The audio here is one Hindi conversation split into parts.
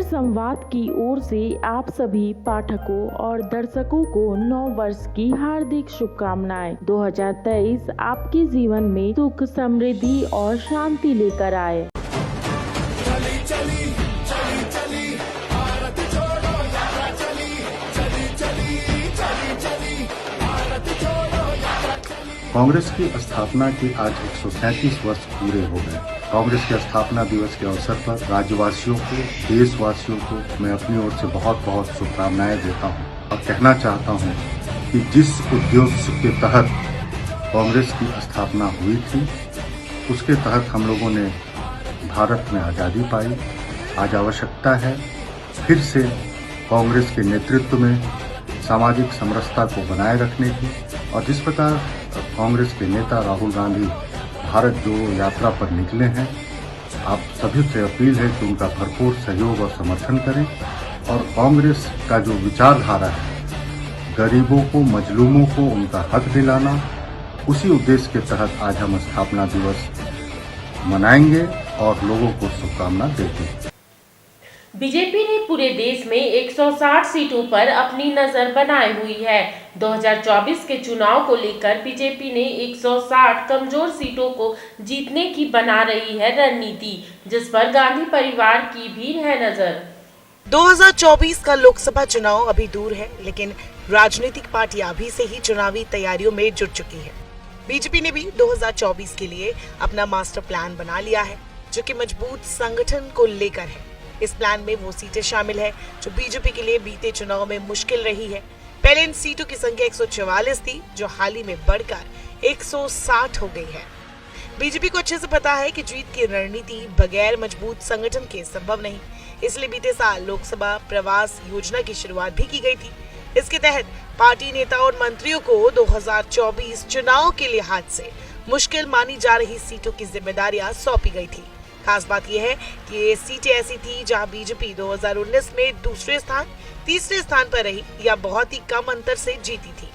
संवाद की ओर से आप सभी पाठकों और दर्शकों को नव वर्ष की हार्दिक शुभकामनाएं। 2023 आपके जीवन में सुख, समृद्धि और शांति लेकर आए। चली चली चली चली भारत छोड़ो यात्रा चली चली चली चली चली भारत छोड़ो यात्रा चली। कांग्रेस की स्थापना के आज 137 वर्ष पूरे हो गए। कांग्रेस के स्थापना दिवस के अवसर पर राज्यवासियों को, देशवासियों को मैं अपनी ओर से बहुत बहुत शुभकामनाएं देता हूं और कहना चाहता हूं कि जिस उद्देश्य के तहत कांग्रेस की स्थापना हुई थी, उसके तहत हम लोगों ने भारत में आज़ादी पाई। आज आवश्यकता है फिर से कांग्रेस के नेतृत्व में सामाजिक समरसता को बनाए रखने की, और जिस प्रकार कांग्रेस के नेता राहुल गांधी भारत जोड़ो यात्रा पर निकले हैं, आप सभी से अपील है कि उनका भरपूर सहयोग और समर्थन करें और कांग्रेस का जो विचारधारा है, गरीबों को, मजलूमों को उनका हक दिलाना, उसी उद्देश्य के तहत आज हम स्थापना दिवस मनाएंगे और लोगों को शुभकामना देंगे। बीजेपी ने पूरे देश में 160 सीटों पर अपनी नजर बनाई हुई है। 2024 के चुनाव को लेकर बीजेपी ने 160 कमजोर सीटों को जीतने की बना रही है रणनीति, जिस पर गांधी परिवार की भी है नजर। 2024 का लोकसभा चुनाव अभी दूर है, लेकिन राजनीतिक पार्टियां अभी से ही चुनावी तैयारियों में जुट चुकी है। बीजेपी ने भी 2024 के लिए अपना मास्टर प्लान बना लिया है, जो कि मजबूत संगठन को लेकर है। इस प्लान में वो सीटें शामिल है जो बीजेपी के लिए बीते चुनाव में मुश्किल रही है। पहले इन सीटों की संख्या 144 थी, जो हाल ही में बढ़कर 160 हो गई है। बीजेपी को अच्छे से पता है कि जीत की रणनीति बगैर मजबूत संगठन के संभव नहीं, इसलिए बीते साल लोकसभा प्रवास योजना की शुरुआत भी की गई थी। इसके तहत पार्टी नेता और मंत्रियों को 2024 चुनाव के लिहाज से मुश्किल मानी जा रही सीटों की जिम्मेदारियां सौंपी गई थी। खास बात यह है कि ये सीटें ऐसी थी जहां बीजेपी 2019 में दूसरे स्थान, तीसरे स्थान पर रही या बहुत ही कम अंतर से जीती थी।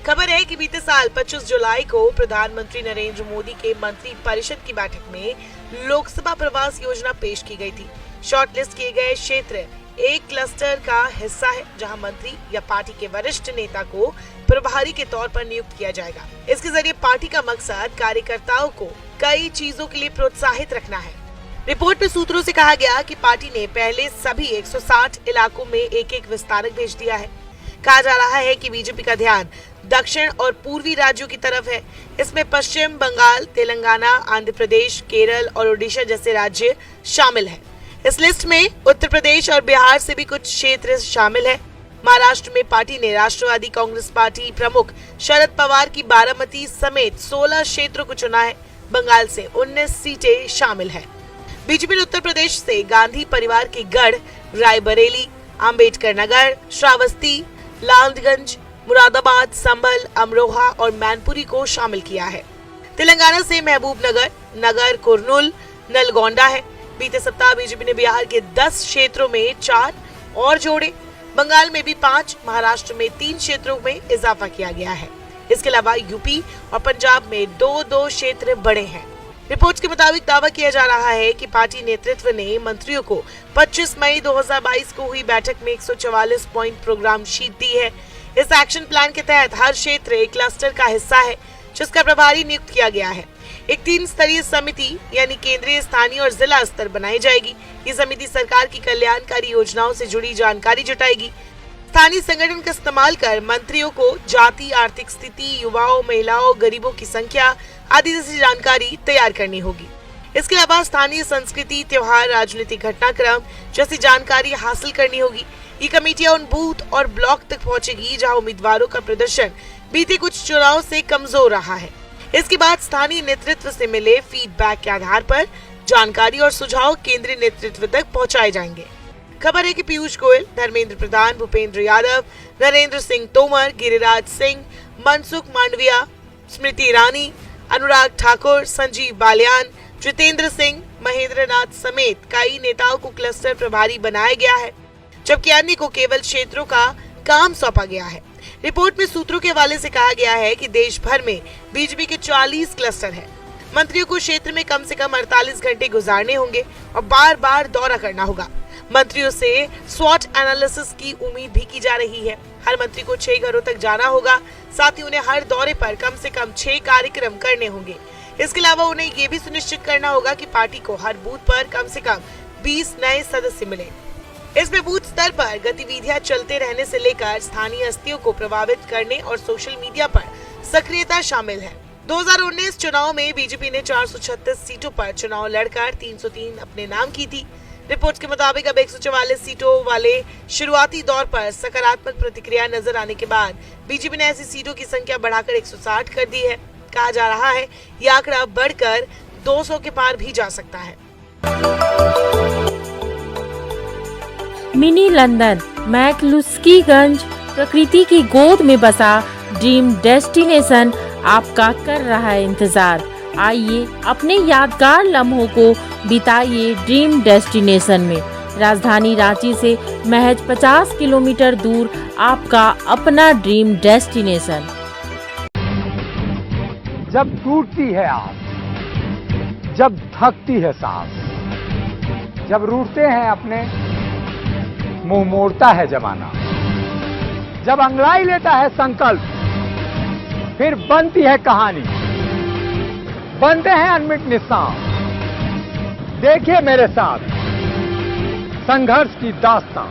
खबर है कि बीते साल 25 जुलाई को प्रधानमंत्री नरेंद्र मोदी के मंत्री परिषद की बैठक में लोकसभा प्रवास योजना पेश की गई थी। शॉर्टलिस्ट किए गए क्षेत्र एक क्लस्टर का हिस्सा है, जहां मंत्री या पार्टी के वरिष्ठ नेता को प्रभारी के तौर पर नियुक्त किया जाएगा। इसके जरिए पार्टी का मकसद कार्यकर्ताओं को कई चीजों के लिए प्रोत्साहित रखना है। रिपोर्ट में सूत्रों से कहा गया कि पार्टी ने पहले सभी 160 इलाकों में एक एक विस्तारक भेज दिया है। कहा जा रहा है कि बीजेपी का ध्यान दक्षिण और पूर्वी राज्यों की तरफ है। इसमें पश्चिम बंगाल, तेलंगाना, आंध्र प्रदेश, केरल और ओडिशा जैसे राज्य शामिल है। इस लिस्ट में उत्तर प्रदेश और बिहार से भी कुछ क्षेत्र शामिल है। महाराष्ट्र में पार्टी ने राष्ट्रवादी कांग्रेस पार्टी प्रमुख शरद पवार की बारामती समेत 16 क्षेत्रों को चुना है। बंगाल से 19 सीटें शामिल है। बीजेपी ने उत्तर प्रदेश से गांधी परिवार के गढ़ रायबरेली, अंबेडकर नगर, श्रावस्ती, लालगंज, मुरादाबाद, संभल, अमरोहा और मैनपुरी को शामिल किया है। तेलंगाना से महबूब नगर, नगर कुर्नूल, नलगोंडा है। बीते सप्ताह बीजेपी ने बिहार के 10 क्षेत्रों में 4 और जोड़े। बंगाल में भी 5, महाराष्ट्र में 3 क्षेत्रों में इजाफा किया गया है। इसके अलावा यूपी और पंजाब में 2-2 क्षेत्र बढ़े हैं। रिपोर्ट्स के मुताबिक दावा किया जा रहा है कि पार्टी नेतृत्व ने मंत्रियों को 25 मई 2022 को हुई बैठक में 144 पॉइंट प्रोग्राम शीट दी है। इस एक्शन प्लान के तहत हर क्षेत्र एक क्लस्टर का हिस्सा है, जिसका प्रभारी नियुक्त किया गया है। एक 3 स्तरीय समिति यानी केंद्रीय, स्थानीय और जिला स्तर बनाई जाएगी। ये समिति सरकार की कल्याणकारी योजनाओं से जुड़ी जानकारी जुटाएगी। स्थानीय संगठन का इस्तेमाल कर मंत्रियों को जाति, आर्थिक स्थिति, युवाओं, महिलाओं, गरीबों की संख्या आदि जैसी जानकारी तैयार करनी होगी। इसके अलावा स्थानीय संस्कृति, त्योहार, राजनीतिक घटनाक्रम जैसी जानकारी हासिल करनी होगी। ये कमेटियां उन बूथ और ब्लॉक तक पहुंचेगी जहां उम्मीदवारों का प्रदर्शन बीते कुछ चुनाव से कमजोर रहा है। इसके बाद स्थानीय नेतृत्व से मिले फीडबैक के आधार पर जानकारी और सुझाव केंद्रीय नेतृत्व तक पहुंचाए जाएंगे। खबर है कि पीयूष गोयल, धर्मेंद्र प्रधान, भूपेंद्र यादव, नरेंद्र सिंह तोमर, गिरिराज सिंह, मनसुख मांडविया, स्मृति ईरानी, अनुराग ठाकुर, संजीव बालियान, जितेंद्र सिंह, महेंद्र नाथ समेत कई नेताओं को क्लस्टर प्रभारी बनाया गया है, जबकि अन्य को केवल क्षेत्रों का काम सौंपा गया है। रिपोर्ट में सूत्रों के हवाले से कहा गया है कि देश भर में बीजेपी के 40 क्लस्टर हैं। मंत्रियों को क्षेत्र में कम से कम 48 घंटे गुजारने होंगे और बार बार दौरा करना होगा। मंत्रियों से स्वॉट एनालिसिस की उम्मीद भी की जा रही है। हर मंत्री को 6 घरों तक जाना होगा, साथ ही उन्हें हर दौरे पर कम से कम 6 कार्यक्रम करने होंगे। इसके अलावा उन्हें ये भी सुनिश्चित करना होगा कि पार्टी को हर बूथ पर कम से कम 20 नए सदस्य मिले। इसमें बूथ स्तर पर गतिविधियां चलते रहने से लेकर स्थानीय हस्तियों को प्रभावित करने और सोशल मीडिया पर सक्रियता शामिल है। 2019 चुनाव में बीजेपी ने 436 सीटों पर चुनाव लड़कर 303 अपने नाम की थी। रिपोर्ट्स के मुताबिक अब 144 सीटों वाले शुरुआती दौर पर सकारात्मक प्रतिक्रिया नजर आने के बाद बीजेपी ने ऐसी सीटों की संख्या बढ़ाकर 160 कर दी है। कहा जा रहा है यह आंकड़ा बढ़कर 200 के पार भी जा सकता है। मिनी लंदन मैक्लुस्कीगंज प्रकृति की गोद में बसा ड्रीम डेस्टिनेशन आपका कर रहा है इंतजार। आइए अपने यादगार लम्हों को बिताइए ड्रीम डेस्टिनेशन में। राजधानी रांची से महज 50 किलोमीटर दूर आपका अपना ड्रीम डेस्टिनेशन। जब टूटती है आस, जब थकती है सांस, जब रूठते हैं अपने, मुंह मोड़ता है जमाना, जब अंगड़ाई लेता है संकल्प, फिर बनती है कहानी, बनते हैं अनमिट निशान। देखिए मेरे साथ संघर्ष की दास्तां।